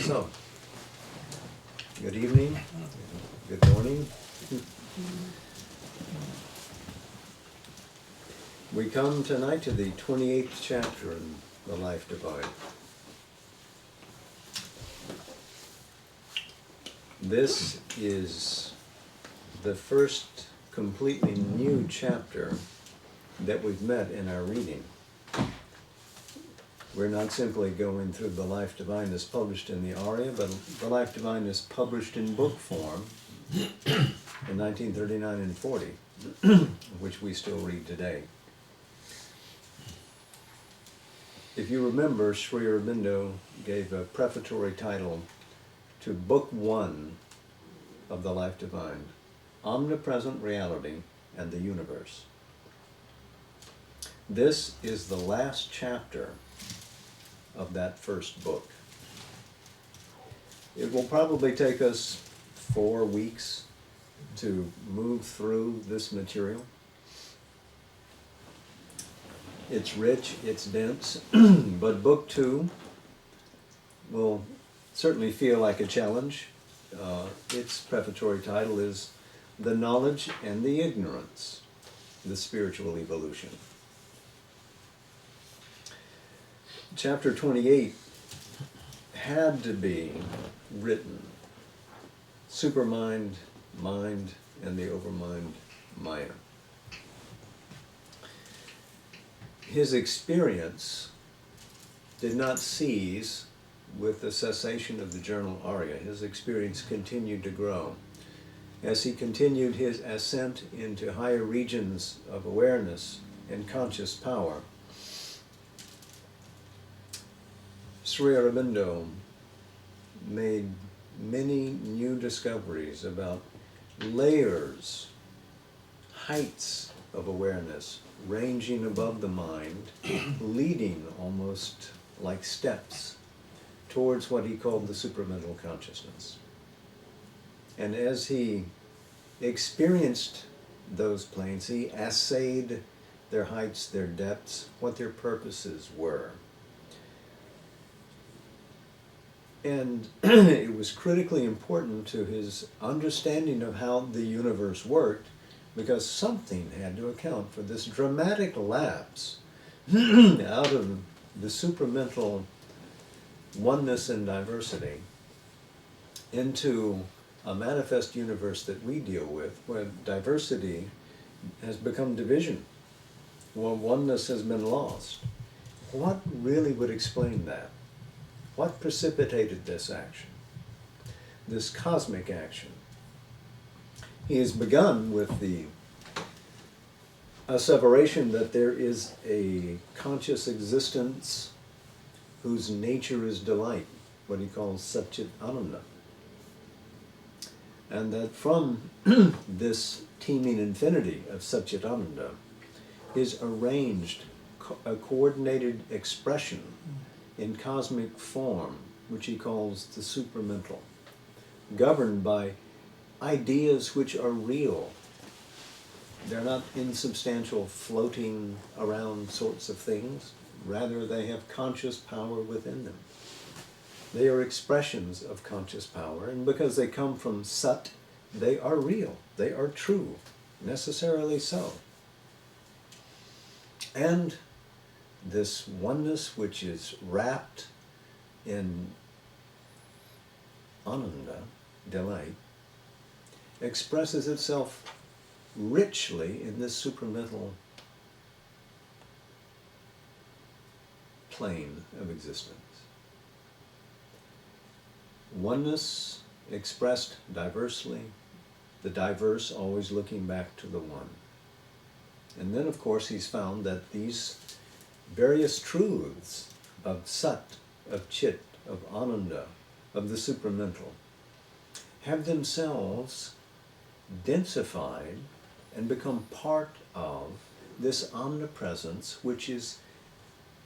So, good evening, good morning. We come tonight to the 28th chapter in the Life Divine. This is the first completely new chapter that we've met in our reading. We're not simply going through the Life Divine as published in the Arya, but the Life Divine is published in book form in 1939 and 40, which we still read today. If you remember, Sri Aurobindo gave a prefatory title to Book 1 of the Life Divine, Omnipresent Reality and the Universe. This is the last chapter of that first book. It will probably take us 4 weeks to move through this material. It's rich, it's dense, but book 2 will certainly feel like a challenge. Its prefatory title is The Knowledge and the Ignorance, the Spiritual Evolution. Chapter 28 had to be written. Supermind, mind, and the overmind, Maya. His experience did not cease with the cessation of the journal Arya. His experience continued to grow. As he continued his ascent into higher regions of awareness and conscious power, Sri Aurobindo made many new discoveries about layers, heights of awareness, ranging above the mind, leading almost like steps towards what he called the supramental consciousness. And as he experienced those planes, he assayed their heights, their depths, what their purposes were. And it was critically important to his understanding of how the universe worked, because something had to account for this dramatic lapse out of the supramental oneness and diversity into a manifest universe that we deal with, where diversity has become division, where oneness has been lost. What really would explain that? What precipitated this action, this cosmic action? He has begun with the asseveration that there is a conscious existence whose nature is delight, what he calls Satchit Ananda. And that from this teeming infinity of Satchit Ananda is arranged a coordinated expression in cosmic form, which he calls the supramental, governed by ideas which are real. They're not insubstantial, floating around sorts of things. Rather, they have conscious power within them. They are expressions of conscious power, and because they come from Sat, they are real. They are true, necessarily so. And this oneness, which is wrapped in Ananda, delight, expresses itself richly in this supramental plane of existence. Oneness expressed diversely, the diverse always looking back to the one. And then, of course, he's found that these various truths of Sat, of Chit, of Ananda, of the supramental, have themselves densified and become part of this omnipresence which is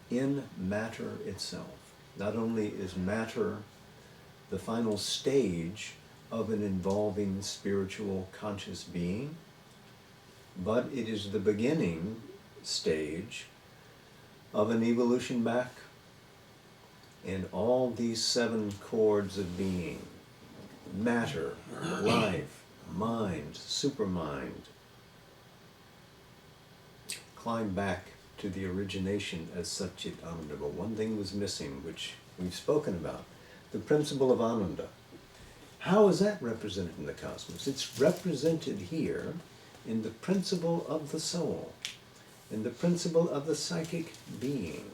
in matter itself. Not only is matter the final stage of an involving spiritual conscious being, but it is the beginning stage of an evolution back in all these 7 chords of being: matter, life, mind, supermind. Climb back to the origination as Satchit Ananda. But one thing was missing, which we've spoken about: the principle of Ananda. How is that represented in the cosmos? It's represented here in the principle of the soul, in the principle of the psychic being,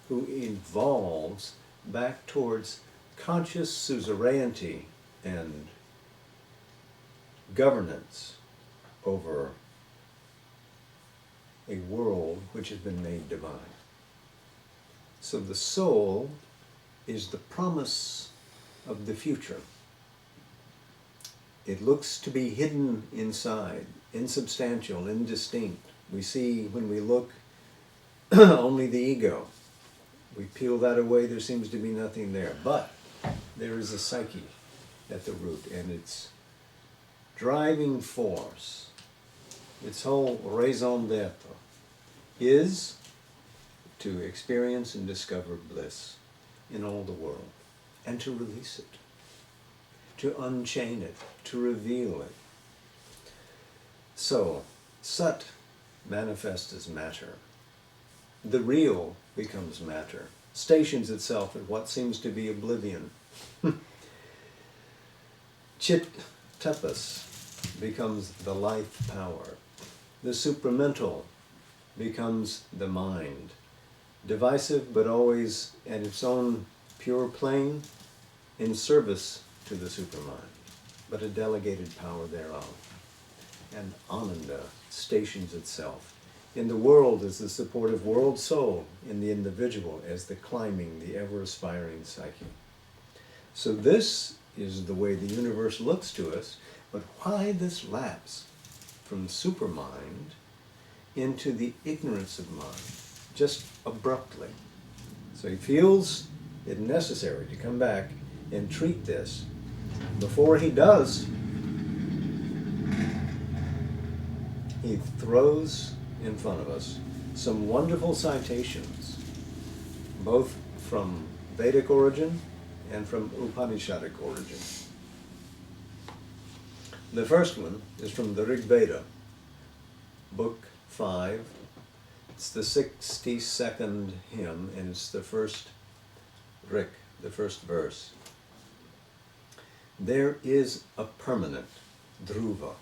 who evolves back towards conscious suzerainty and governance over a world which has been made divine. So the soul is the promise of the future. It looks to be hidden inside, insubstantial, indistinct. We see, when we look, only the ego. We peel that away, there seems to be nothing there. But there is a psyche at the root, and its driving force, its whole raison d'etre, is to experience and discover bliss in all the world, and to release it, to unchain it, to reveal it. So, Sat manifests as matter. The real becomes matter, stations itself at what seems to be oblivion. Chit Tapas becomes the life power. The supramental becomes the mind, divisive but always at its own pure plane, in service to the supermind, but a delegated power thereof. And Ananda stations itself in the world as the supportive world soul, in the individual as the climbing, the ever-aspiring psyche. So this is the way the universe looks to us, but why this lapse from supermind into the ignorance of mind, just abruptly? So he feels it necessary to come back and treat this. Before he does, he throws in front of us some wonderful citations, both from Vedic origin and from Upanishadic origin. The first one is from the Rig Veda, Book 5. It's the 62nd hymn, and it's the first Rik, the first verse. There is a permanent dhruva,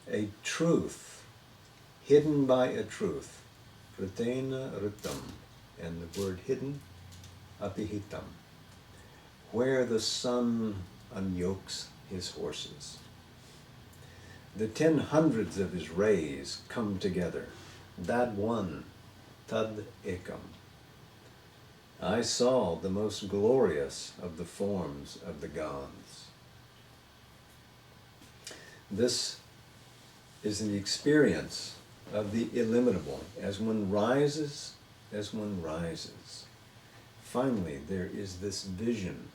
a truth hidden by a truth, Ritena Ritam, and the word hidden, Apihitam, where the sun unyokes his horses. The 10 hundreds of his rays come together, that one, Tad Ekam. I saw the most glorious of the forms of the gods. This is the experience of the illimitable. As one rises, finally there is this vision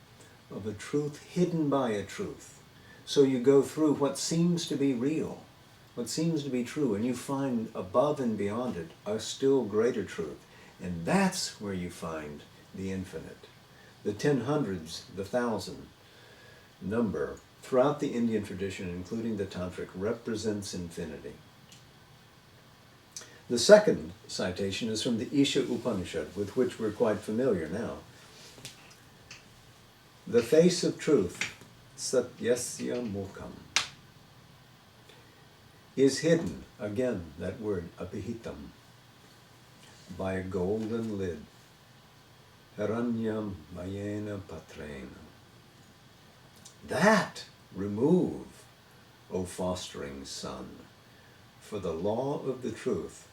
of a truth hidden by a truth. So you go through what seems to be real, what seems to be true, and you find above and beyond it a still greater truth. And that's where you find the infinite. The 10 hundreds, the 1,000 number throughout the Indian tradition, including the Tantric, represents infinity. The second citation is from the Isha Upanishad, with which we're quite familiar now. The face of truth, Satyasya Mukham, is hidden, again that word, Apihitam, by a golden lid, Hiranyam Mayena Patrena. That remove, O fostering sun, for the law of the truth,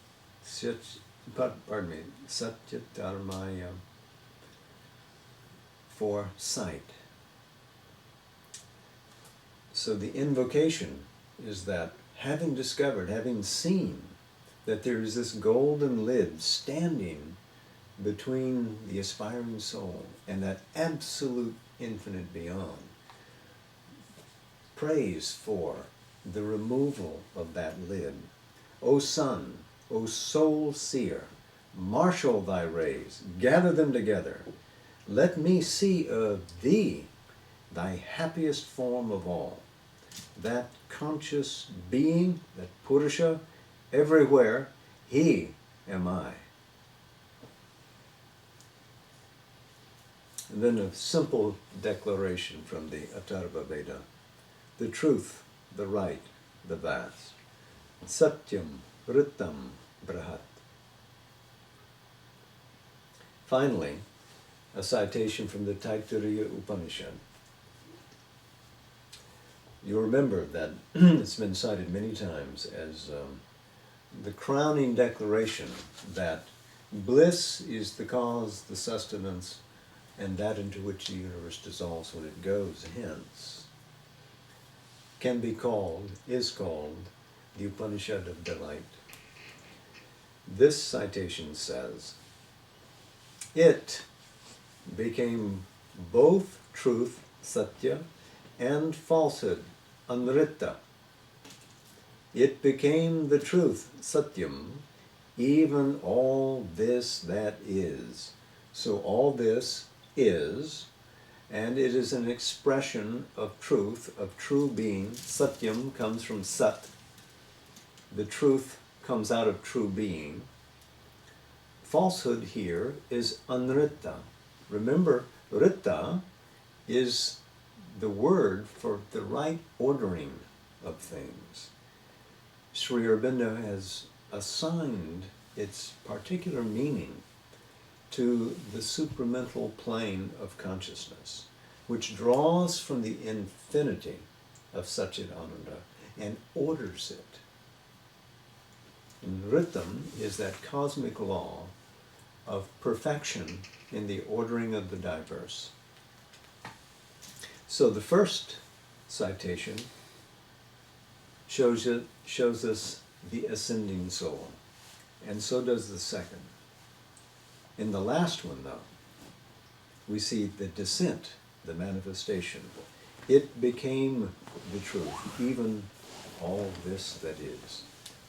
Satyadharmaya, for sight. So the invocation is that, having discovered, having seen that there is this golden lid standing between the aspiring soul and that absolute infinite beyond, prays for the removal of that lid. O sun, O soul seer, marshal thy rays, gather them together. Let me see of thee thy happiest form of all, that conscious being, that Purusha, everywhere, he am I. And then a simple declaration from the Atharva Veda. The truth, the right, the vast. Satyam, Ritam, Brahat. Finally, a citation from the Taittiriya Upanishad. You remember that it's been cited many times as the crowning declaration that bliss is the cause, the sustenance, and that into which the universe dissolves when it goes hence, can be called, is called, the Upanishad of Delight. This citation says, it became both truth, satya, and falsehood, anrita. It became the truth, satyam, even all this that is. So all this is, and it is an expression of truth, of true being. Satyam comes from sat. The truth comes out of true being. Falsehood here is anrita. Remember, rita is the word for the right ordering of things. Sri Aurobindo has assigned its particular meaning to the supramental plane of consciousness, which draws from the infinity of Satchit Ananda and orders it. And Ritam is that cosmic law of perfection in the ordering of the diverse. So the first citation shows us the ascending soul, and so does the second. In the last one, though, we see the descent, the manifestation. It became the truth, even all this that is.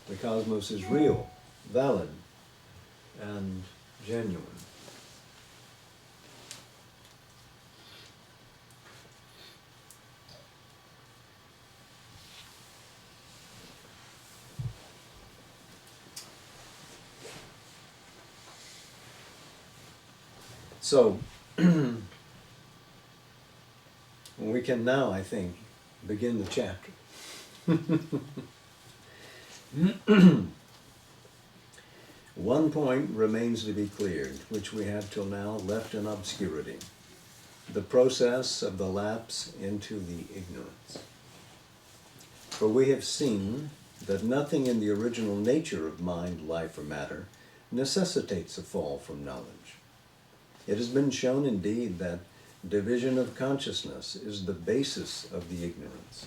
The cosmos is real, valid, and genuine. So, we can now, I think, begin the chapter. One point remains to be cleared, which we have till now left in obscurity: the process of the lapse into the ignorance. For we have seen that nothing in the original nature of mind, life, or matter necessitates a fall from knowledge. It has been shown indeed that division of consciousness is the basis of the ignorance,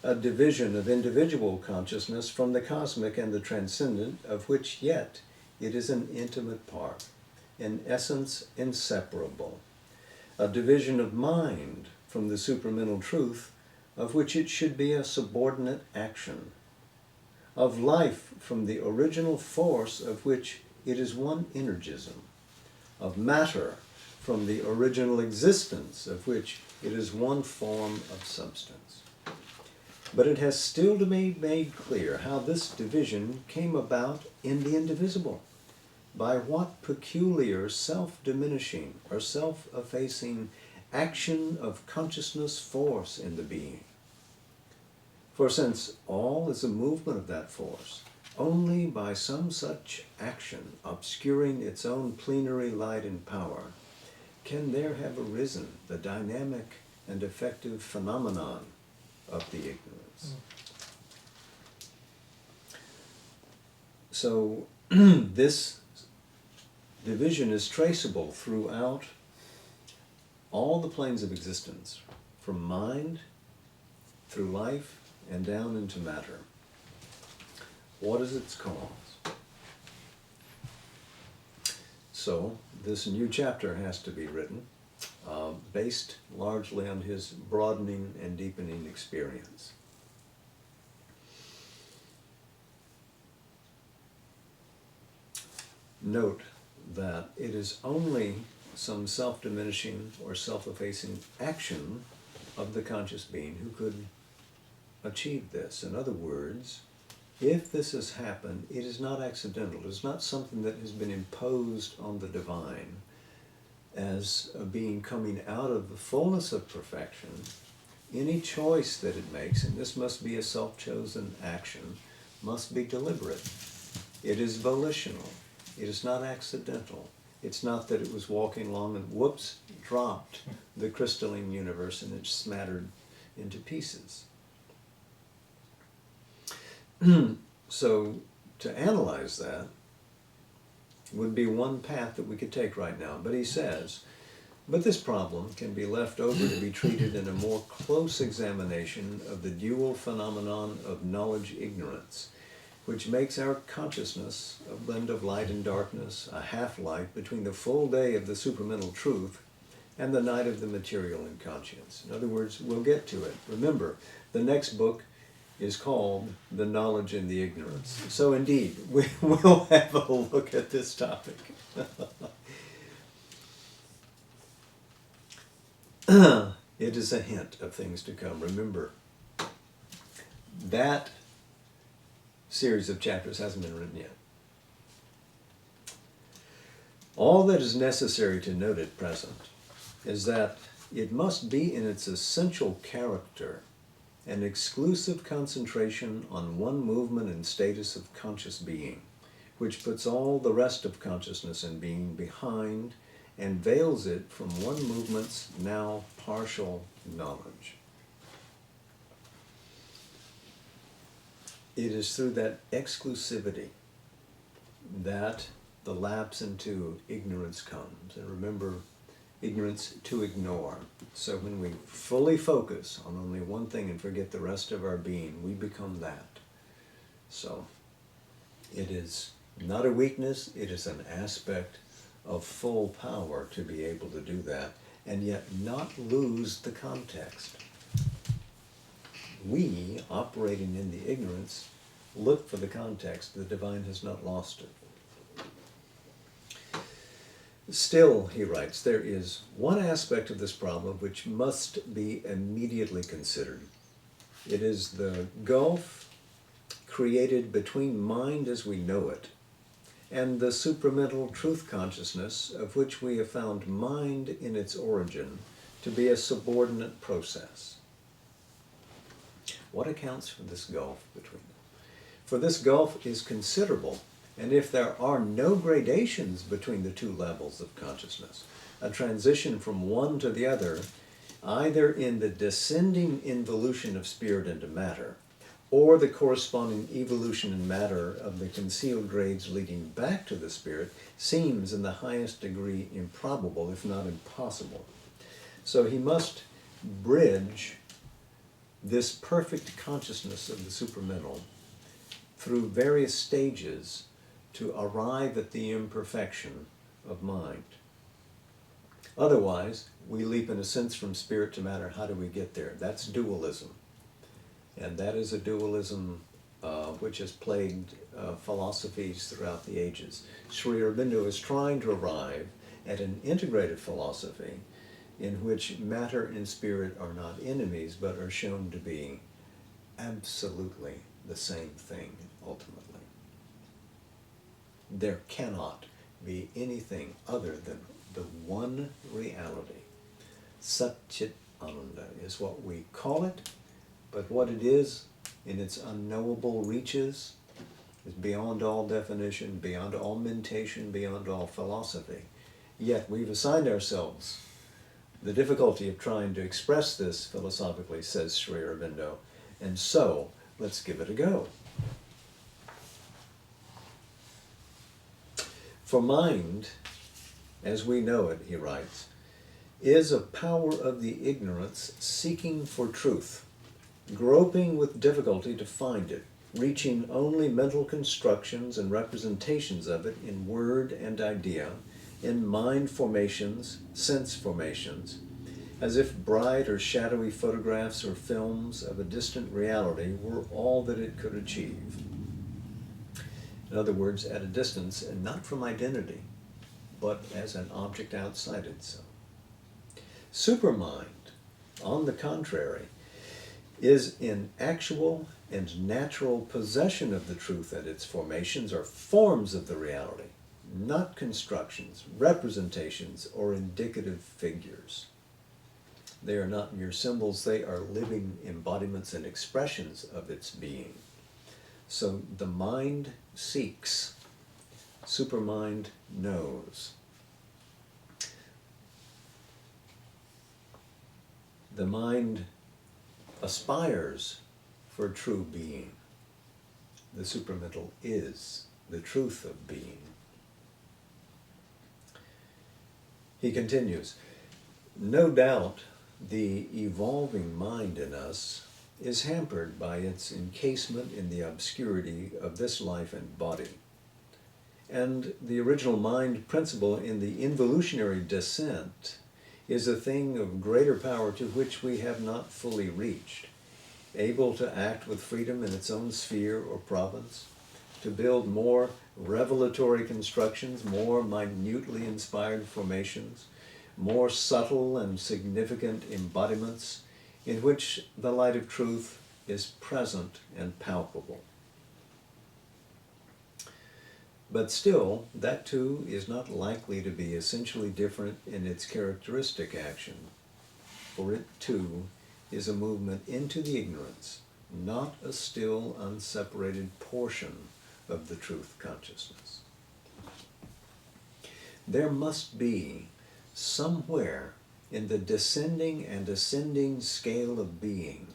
a division of individual consciousness from the cosmic and the transcendent, of which yet it is an intimate part, in essence inseparable, a division of mind from the supramental truth, of which it should be a subordinate action, of life from the original force, of which it is one energism, of matter from the original existence, of which it is one form of substance. But it has still to be made clear how this division came about in the indivisible, by what peculiar self-diminishing or self-effacing action of consciousness force in the being. For since all is a movement of that force, only by some such action, obscuring its own plenary light and power, can there have arisen the dynamic and effective phenomenon of the ignorance. So this division is traceable throughout all the planes of existence, from mind through life and down into matter. What is its cause? So this new chapter has to be written, based largely on his broadening and deepening experience. note that it is only some self-diminishing or self-effacing action of the conscious being who could achieve this. In other words, if this has happened, it is not accidental. It is not something that has been imposed on the divine as a being coming out of the fullness of perfection. Any choice that it makes, and this must be a self-chosen action, must be deliberate. It is volitional. It is not accidental. It's not that it was walking along and whoops, dropped the crystalline universe and it smattered into pieces. So to analyze that would be one path that we could take right now. But he says, but this problem can be left over to be treated in a more close examination of the dual phenomenon of knowledge-ignorance, which makes our consciousness a blend of light and darkness, a half-light between the full day of the supramental truth and the night of the material inconscience. In other words, we'll get to it. Remember, the next book is called The Knowledge and the Ignorance. So indeed, we'll have a look at this topic. It is a hint of things to come. Remember, that series of chapters hasn't been written yet. All that is necessary to note at present is that it must be in its essential character an exclusive concentration on one movement and status of conscious being, which puts all the rest of consciousness and being behind and veils it from one movement's now partial knowledge. It is through that exclusivity that the lapse into ignorance comes. And remember, ignorance to ignore. So when we fully focus on only one thing and forget the rest of our being, we become that. So it is not a weakness, it is an aspect of full power to be able to do that, and yet not lose the context. We, operating in the ignorance, look for the context. The divine has not lost it. Still, he writes, there is one aspect of this problem which must be immediately considered. It is the gulf created between mind as we know it and the supramental truth consciousness, of which we have found mind in its origin to be a subordinate process. What accounts for this gulf between them? For this gulf is considerable, and if there are no gradations between the two levels of consciousness, a transition from one to the other, either in the descending involution of spirit into matter, or the corresponding evolution in matter of the concealed grades leading back to the spirit, seems in the highest degree improbable, if not impossible. So he must bridge this perfect consciousness of the supramental through various stages to arrive at the imperfection of mind. Otherwise, we leap in a sense from spirit to matter. How do we get there? That's dualism. And that is a dualism which has plagued philosophies throughout the ages. Sri Aurobindo is trying to arrive at an integrated philosophy in which matter and spirit are not enemies, but are shown to be absolutely the same thing, ultimately. There cannot be anything other than the one reality. Satchit Ananda is what we call it, but what it is in its unknowable reaches is beyond all definition, beyond all mentation, beyond all philosophy. Yet we've assigned ourselves the difficulty of trying to express this philosophically, says Sri Aurobindo, and so let's give it a go. For mind, as we know it, he writes, is a power of the ignorance seeking for truth, groping with difficulty to find it, reaching only mental constructions and representations of it in word and idea, in mind formations, sense formations, as if bright or shadowy photographs or films of a distant reality were all that it could achieve. In other words, at a distance, and not from identity, but as an object outside itself. Supermind, on the contrary, is in actual and natural possession of the truth, and its formations are forms of the reality, not constructions, representations, or indicative figures. They are not mere symbols, they are living embodiments and expressions of its being. So the mind seeks, supermind knows. The mind aspires for true being. The supramental is the truth of being. He continues, no doubt the evolving mind in us is hampered by its encasement in the obscurity of this life and body. And the original mind principle in the involutionary descent is a thing of greater power to which we have not fully reached, able to act with freedom in its own sphere or province, to build more revelatory constructions, more minutely inspired formations, more subtle and significant embodiments in which the light of truth is present and palpable. But still, that too is not likely to be essentially different in its characteristic action, for it too is a movement into the ignorance, not a still unseparated portion of the truth consciousness. There must be somewhere in the descending and ascending scale of being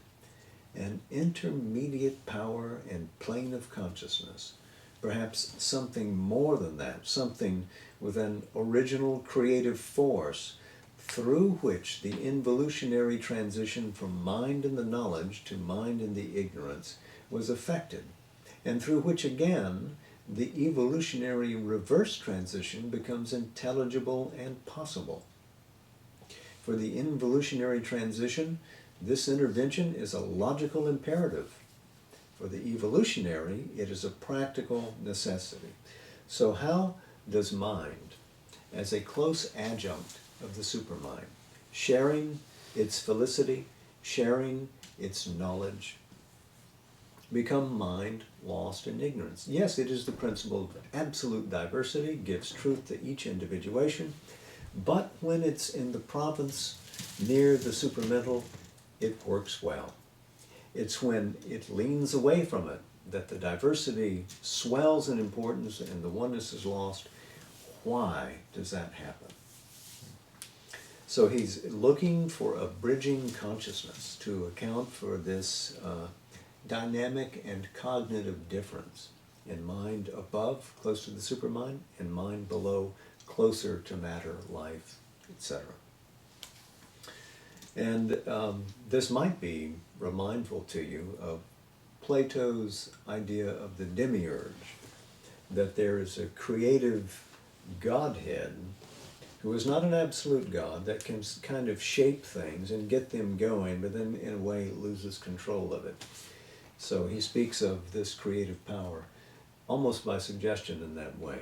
an intermediate power and plane of consciousness, perhaps something more than that, something with an original creative force through which the involutionary transition from mind in the knowledge to mind in the ignorance was effected, and through which again the evolutionary reverse transition becomes intelligible and possible. For the involutionary transition, this intervention is a logical imperative. For the evolutionary, it is a practical necessity. So how does mind, as a close adjunct of the supermind, sharing its felicity, sharing its knowledge, become mind lost in ignorance? Yes, it is the principle of absolute diversity, gives truth to each individuation, but when it's in the province near the supramental, it works well. It's when it leans away from it that the diversity swells in importance and the oneness is lost. Why does that happen? So he's looking for a bridging consciousness to account for this dynamic and cognitive difference in mind above, close to the supermind, and mind below, closer to matter, life, etc. And this might be remindful to you of Plato's idea of the demiurge, that there is a creative Godhead who is not an absolute God, that can kind of shape things and get them going, but then in a way loses control of it. So he speaks of this creative power almost by suggestion in that way.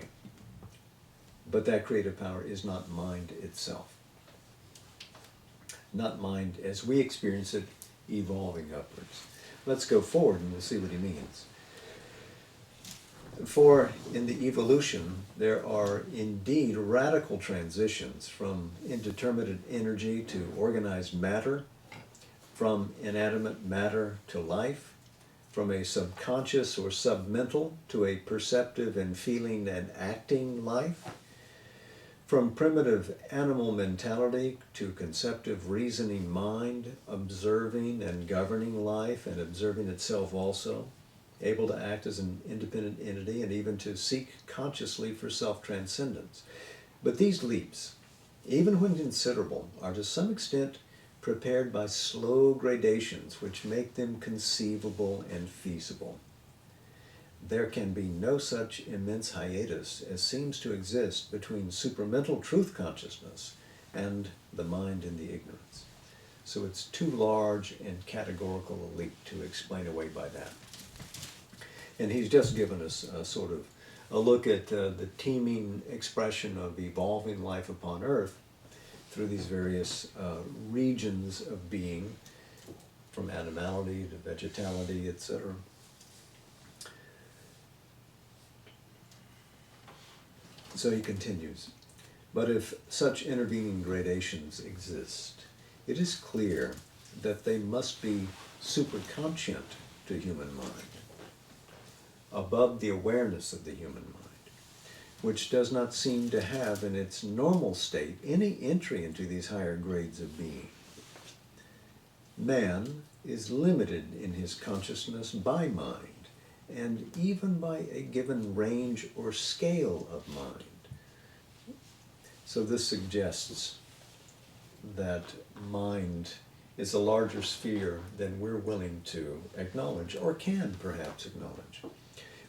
But that creative power is not mind itself. Not mind as we experience it evolving upwards. Let's go forward and we'll see what he means. For in the evolution, there are indeed radical transitions from indeterminate energy to organized matter, from inanimate matter to life, from a subconscious or submental to a perceptive and feeling and acting life, from primitive animal mentality to conceptive reasoning mind, observing and governing life and observing itself also, able to act as an independent entity and even to seek consciously for self-transcendence. But these leaps, even when considerable, are to some extent prepared by slow gradations which make them conceivable and feasible. There can be no such immense hiatus as seems to exist between supramental truth consciousness and the mind in the ignorance. So it's too large and categorical a leap to explain away by that. And he's just given us a sort of a look at the teeming expression of evolving life upon Earth through these various regions of being, from animality to vegetality, etc. So he continues, but if such intervening gradations exist, it is clear that they must be superconscient to human mind, above the awareness of the human mind, which does not seem to have in its normal state any entry into these higher grades of being. Man is limited in his consciousness by mind, and even by a given range or scale of mind. So this suggests that mind is a larger sphere than we're willing to acknowledge, or can perhaps acknowledge.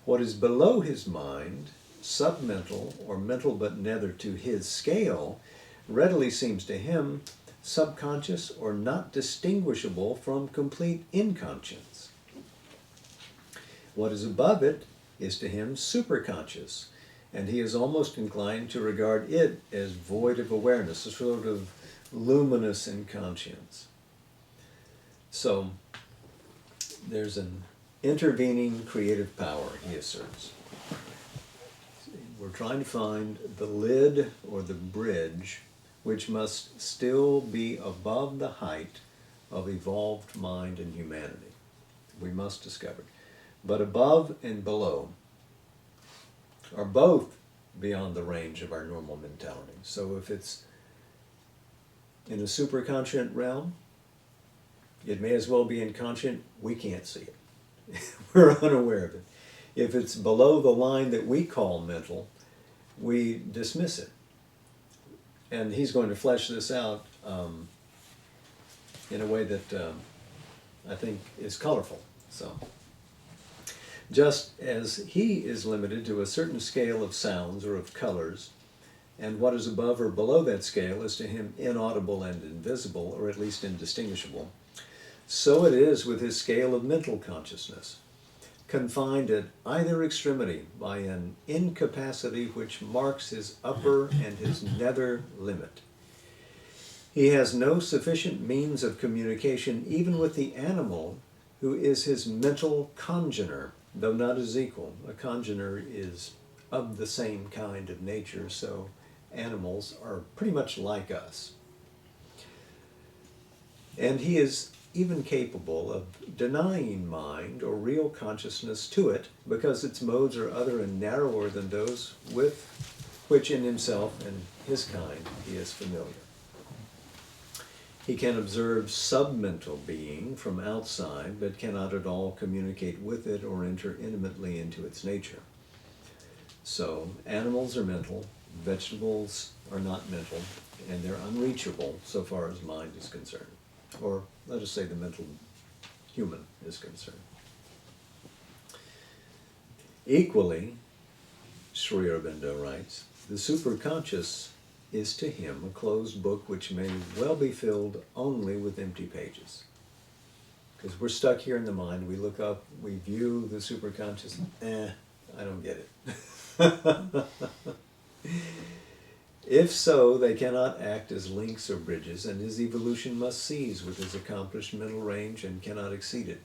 What is below his mind, submental or mental but nether to his scale, readily seems to him subconscious or not distinguishable from complete inconscience. What is above it is to him superconscious, and he is almost inclined to regard it as void of awareness, a sort of luminous inconscience. So there's an intervening creative power, he asserts. We're trying to find the lid or the bridge which must still be above the height of evolved mind and humanity. We must discover it. But above and below are both beyond the range of our normal mentality. So if it's in a superconscient realm, it may as well be inconscient. We can't see it. We're unaware of it. If it's below the line that we call mental, we dismiss it. And he's going to flesh this out in a way that I think is colorful. So, just as he is limited to a certain scale of sounds or of colors, and what is above or below that scale is to him inaudible and invisible, or at least indistinguishable, so it is with his scale of mental consciousness, confined at either extremity by an incapacity which marks his upper and his nether limit. He has no sufficient means of communication even with the animal who is his mental congener, though not his equal. A congener is of the same kind of nature, so animals are pretty much like us. And he is even capable of denying mind or real consciousness to it, because its modes are other and narrower than those with which in himself and his kind he is familiar. He can observe submental being from outside, but cannot at all communicate with it or enter intimately into its nature. So animals are mental, vegetables are not mental, and they're unreachable so far as mind is concerned. Or let us say the mental human is concerned. Equally, Sri Aurobindo writes, the superconscious is to him a closed book which may well be filled only with empty pages. Because we're stuck here in the mind, we look up, we view the superconscious, I don't get it. If so, they cannot act as links or bridges, and his evolution must cease with his accomplished mental range and cannot exceed it.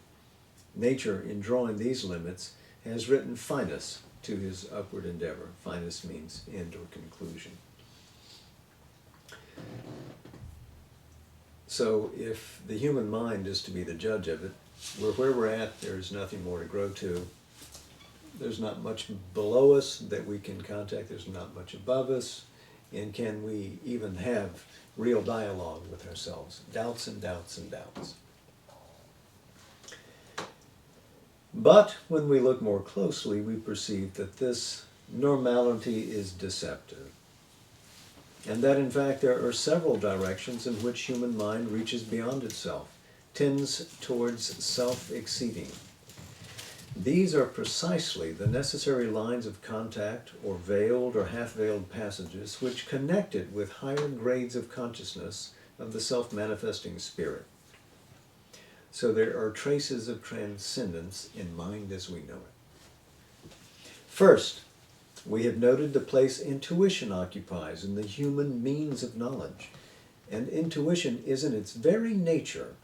Nature, in drawing these limits, has written finus to his upward endeavor. Finus means end or conclusion. So if the human mind is to be the judge of it, where we're at, there's nothing more to grow to. There's not much below us that we can contact. There's not much above us. And can we even have real dialogue with ourselves? Doubts and doubts and doubts. But when we look more closely, we perceive that this normality is deceptive, and that in fact there are several directions in which human mind reaches beyond itself, tends towards self-exceeding. These are precisely the necessary lines of contact, or veiled or half-veiled passages, which connect it with higher grades of consciousness of the self-manifesting spirit. So there are traces of transcendence in mind as we know it. First, We have noted the place intuition occupies in the human means of knowledge. And intuition is in its very nature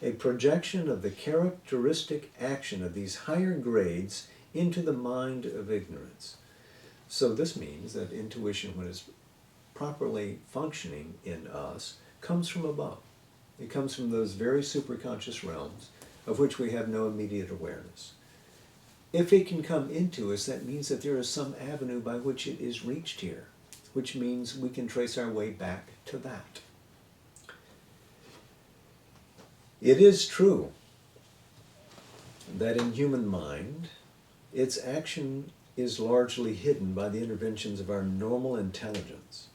a projection of the characteristic action of these higher grades into the mind of ignorance. So this means that intuition, when it's properly functioning in us, comes from above. It comes from those very superconscious realms of which we have no immediate awareness. If it can come into us, that means that there is some avenue by which it is reached here, which means we can trace our way back to that. It is true that in human mind, its action is largely hidden by the interventions of our normal intelligence.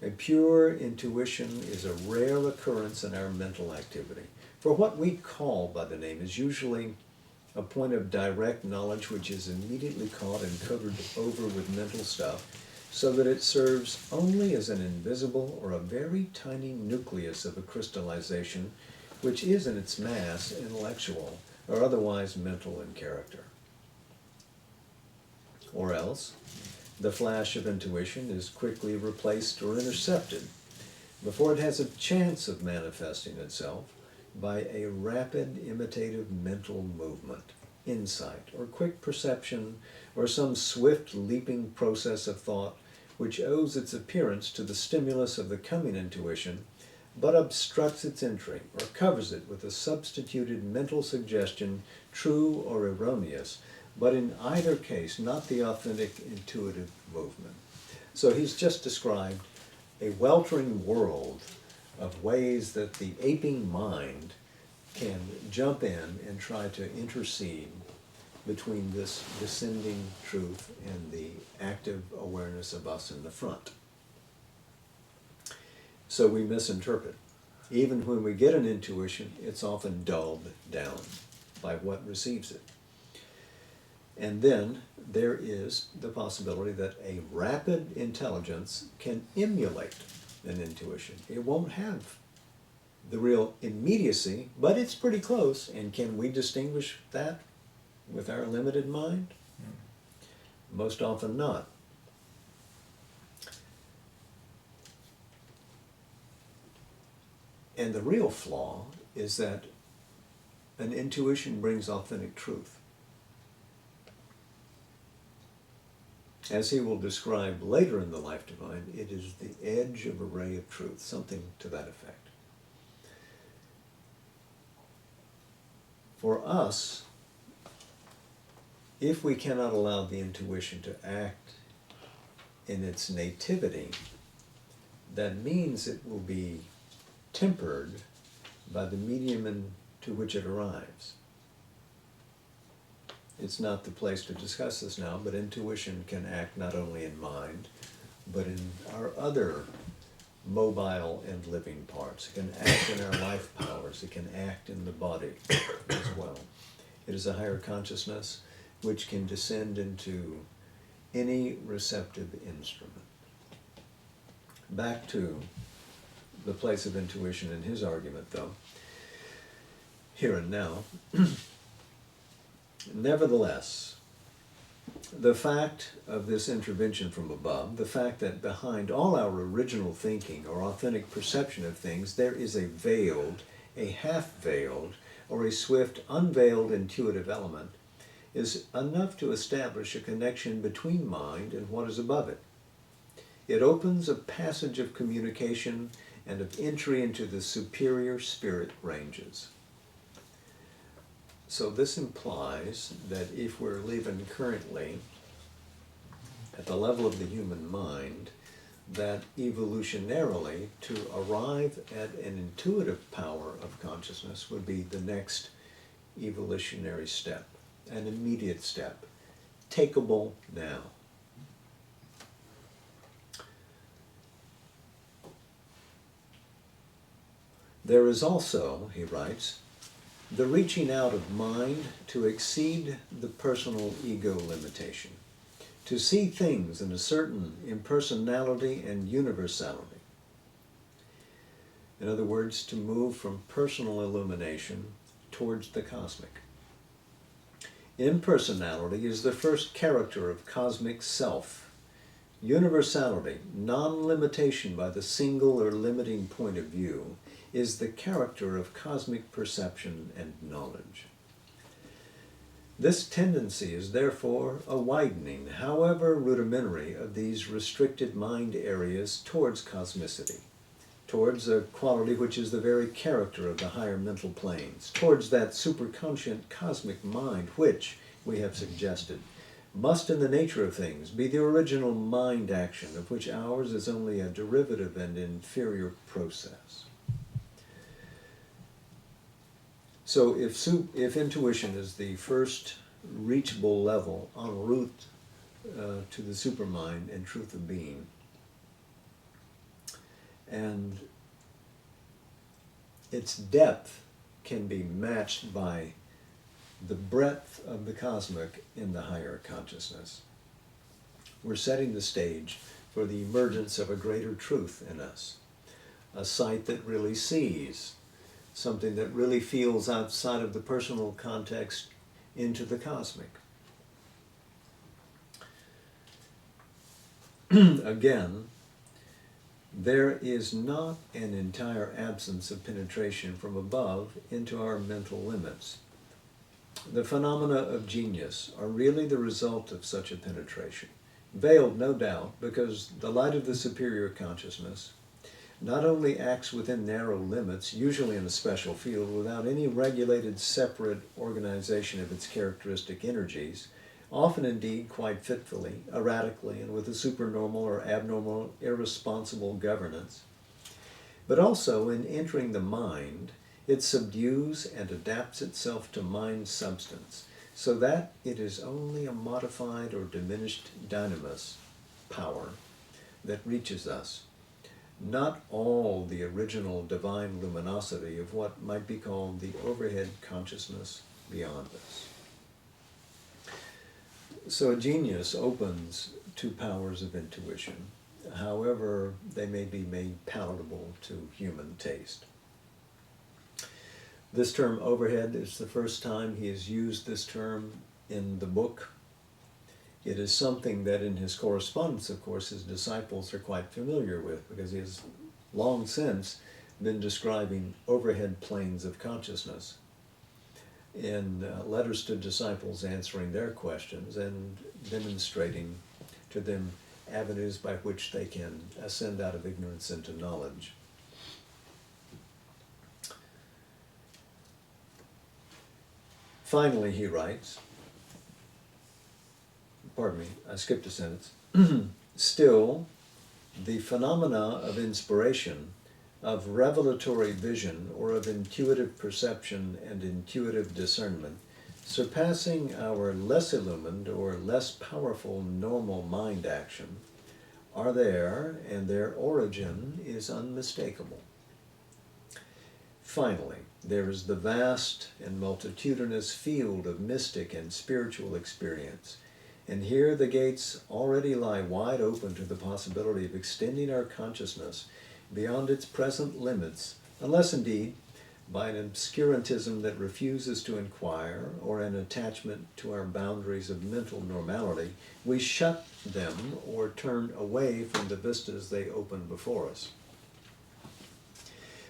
A pure intuition is a rare occurrence in our mental activity. For what we call by the name is usually a point of direct knowledge which is immediately caught and covered over with mental stuff, so that it serves only as an invisible or a very tiny nucleus of a crystallization which is in its mass intellectual or otherwise mental in character. Or else, the flash of intuition is quickly replaced or intercepted before it has a chance of manifesting itself by a rapid imitative mental movement, insight, or quick perception, or some swift leaping process of thought which owes its appearance to the stimulus of the coming intuition, but obstructs its entry or covers it with a substituted mental suggestion, true or erroneous, but in either case not the authentic intuitive movement. So he's just described a weltering world of ways that the aping mind can jump in and try to intercede between this descending truth and the active awareness of us in the front. So we misinterpret. Even when we get an intuition, it's often dulled down by what receives it. And then there is the possibility that a rapid intelligence can emulate an intuition. It won't have the real immediacy, but it's pretty close. And can we distinguish that with our limited mind? Most often not. And the real flaw is that an intuition brings authentic truth. As he will describe later in the Life Divine, it is the edge of a ray of truth, something to that effect. For us, if we cannot allow the intuition to act in its nativity, that means it will be tempered by the medium into which it arrives. It's not the place to discuss this now, but intuition can act not only in mind, but in our other mobile and living parts. It can act in our life powers. It can act in the body as well. It is a higher consciousness which can descend into any receptive instrument. Back to the place of intuition in his argument, though, here and now. Nevertheless, the fact of this intervention from above, the fact that behind all our original thinking or authentic perception of things, there is a veiled, a half-veiled, or a swift, unveiled intuitive element, is enough to establish a connection between mind and what is above it. It opens a passage of communication and of entry into the superior spirit ranges. So this implies that if we're living currently at the level of the human mind, that evolutionarily to arrive at an intuitive power of consciousness would be the next evolutionary step, an immediate step, takeable now. There is also, he writes, the reaching out of mind to exceed the personal ego limitation, to see things in a certain impersonality and universality. In other words, to move from personal illumination towards the cosmic. Impersonality is the first character of cosmic self. Universality, non-limitation by the single or limiting point of view, is the character of cosmic perception and knowledge. This tendency is therefore a widening, however rudimentary, of these restricted mind areas towards cosmicity, towards a quality which is the very character of the higher mental planes, towards that superconscient cosmic mind which, we have suggested, must in the nature of things be the original mind action, of which ours is only a derivative and inferior process. So if intuition is the first reachable level en route to the supermind and truth of being, and its depth can be matched by the breadth of the cosmic in the higher consciousness, we're setting the stage for the emergence of a greater truth in us, a sight that really sees, something that really feels outside of the personal context into the cosmic. Again, there is not an entire absence of penetration from above into our mental limits. The phenomena of genius are really the result of such a penetration, veiled, no doubt, because the light of the superior consciousness not only acts within narrow limits, usually in a special field, without any regulated separate organization of its characteristic energies, often indeed quite fitfully, erratically, and with a supernormal or abnormal, irresponsible governance, but also in entering the mind, it subdues and adapts itself to mind substance, so that it is only a modified or diminished dynamis, power, that reaches us, not all the original divine luminosity of what might be called the overhead consciousness beyond us. So a genius opens to powers of intuition, however they may be made palatable to human taste. This term overhead is the first time he has used this term in the book. It is something that in his correspondence, of course, his disciples are quite familiar with, because he has long since been describing overhead planes of consciousness in letters to disciples, answering their questions and demonstrating to them avenues by which they can ascend out of ignorance into knowledge. Finally, he writes, pardon me, I skipped a sentence. Still, the phenomena of inspiration, of revelatory vision, or of intuitive perception and intuitive discernment, surpassing our less illumined or less powerful normal mind action, are there, and their origin is unmistakable. Finally, there is the vast and multitudinous field of mystic and spiritual experience, and here the gates already lie wide open to the possibility of extending our consciousness beyond its present limits, unless indeed, by an obscurantism that refuses to inquire, or an attachment to our boundaries of mental normality, we shut them or turn away from the vistas they open before us.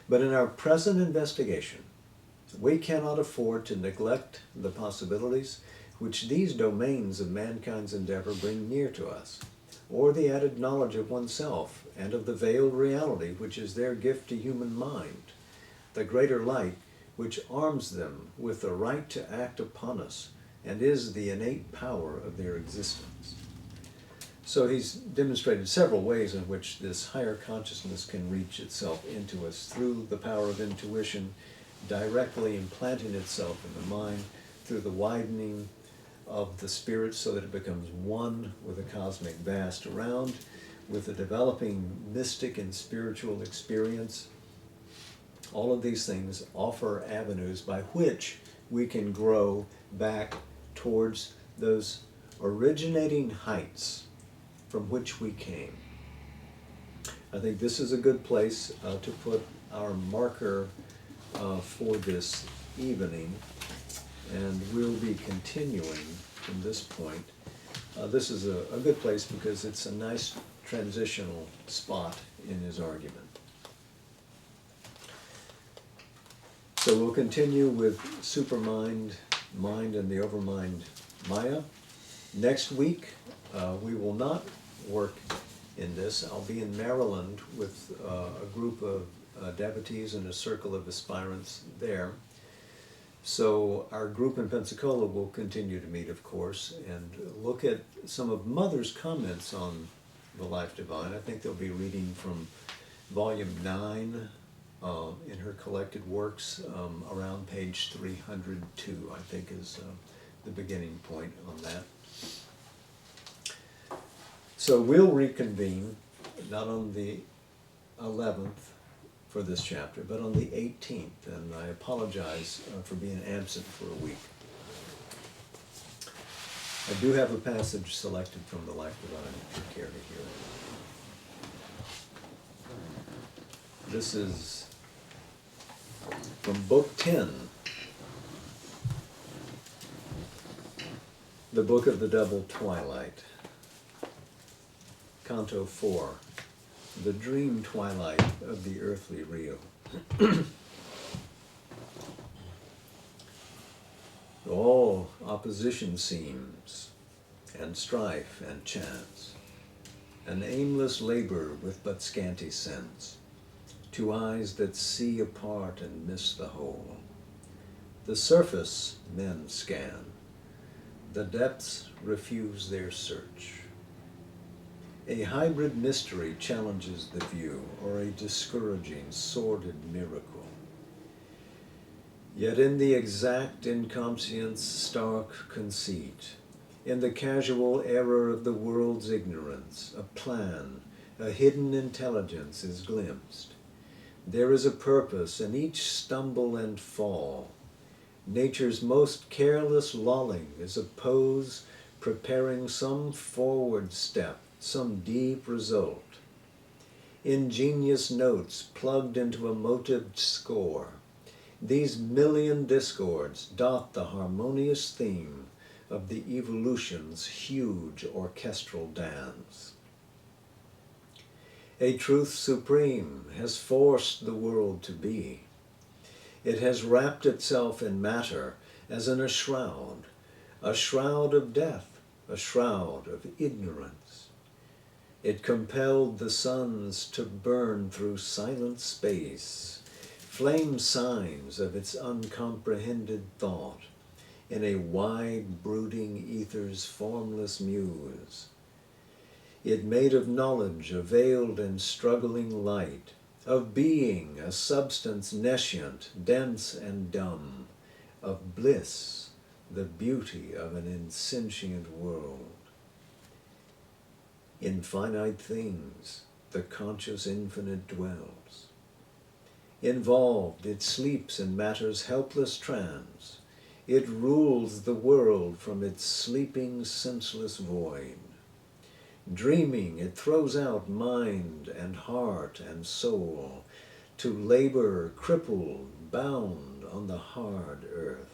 But in our present investigation, we cannot afford to neglect the possibilities which these domains of mankind's endeavor bring near to us, or the added knowledge of oneself and of the veiled reality which is their gift to human mind, the greater light which arms them with the right to act upon us and is the innate power of their existence. So he's demonstrated several ways in which this higher consciousness can reach itself into us through the power of intuition, directly implanting itself in the mind, through the widening of the spirit so that it becomes one with the cosmic vast around, with the developing mystic and spiritual experience. All of these things offer avenues by which we can grow back towards those originating heights from which we came. I think this is a good place to put our marker for this evening. and we'll be continuing from this point. This is a good place because it's a nice transitional spot in his argument. So we'll continue with supermind, mind, and the overmind Maya. Next week, we will not work in this. I'll be in Maryland with a group of devotees and a circle of aspirants there. So our group in Pensacola will continue to meet, of course, and look at some of Mother's comments on the Life Divine. I think they'll be reading from volume 9 in her collected works, around page 302, I think is the beginning point on that. So we'll reconvene, not on the 11th for this chapter, but on the 18th, and I apologize for being absent for a week. I do have a passage selected from the Life Divine if you care to hear it. This is from Book 10, the Book of the Double Twilight, Canto 4, the dream twilight of the earthly real. All opposition seems, and strife and chance, an aimless labor with but scanty sense, to eyes that see apart and miss the whole. The surface men scan, the depths refuse their search. A hybrid mystery challenges the view, or a discouraging, sordid miracle. Yet in the exact inconscience stark conceit, in the casual error of the world's ignorance, a plan, a hidden intelligence is glimpsed. There is a purpose in each stumble and fall. Nature's most careless lolling is a pose preparing some forward step, some deep result. Ingenious notes plugged into a motived score. These million discords dot the harmonious theme of the evolution's huge orchestral dance. A truth supreme has forced the world to be. It has wrapped itself in matter as in a shroud of death, a shroud of ignorance. It compelled the suns to burn through silent space, flame signs of its uncomprehended thought, in a wide brooding ether's formless muse. It made of knowledge a veiled and struggling light, of being a substance nescient, dense and dumb, of bliss the beauty of an insentient world. In finite things the conscious infinite dwells. Involved it sleeps in matter's helpless trance. It rules the world from its sleeping senseless void. Dreaming it throws out mind and heart and soul to labor crippled, bound on the hard earth.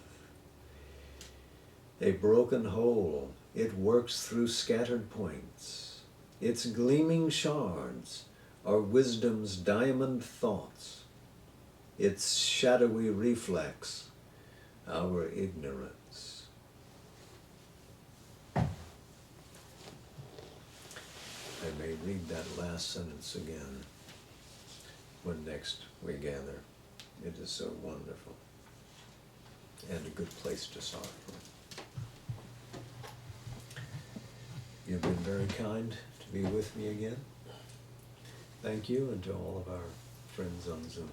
A broken whole it works through scattered points. Its gleaming shards are wisdom's diamond thoughts. Its shadowy reflex, our ignorance. I may read that last sentence again when next we gather. It is so wonderful and a good place to start from. You've been very kind to be with me again. Thank you, and to all of our friends on Zoom.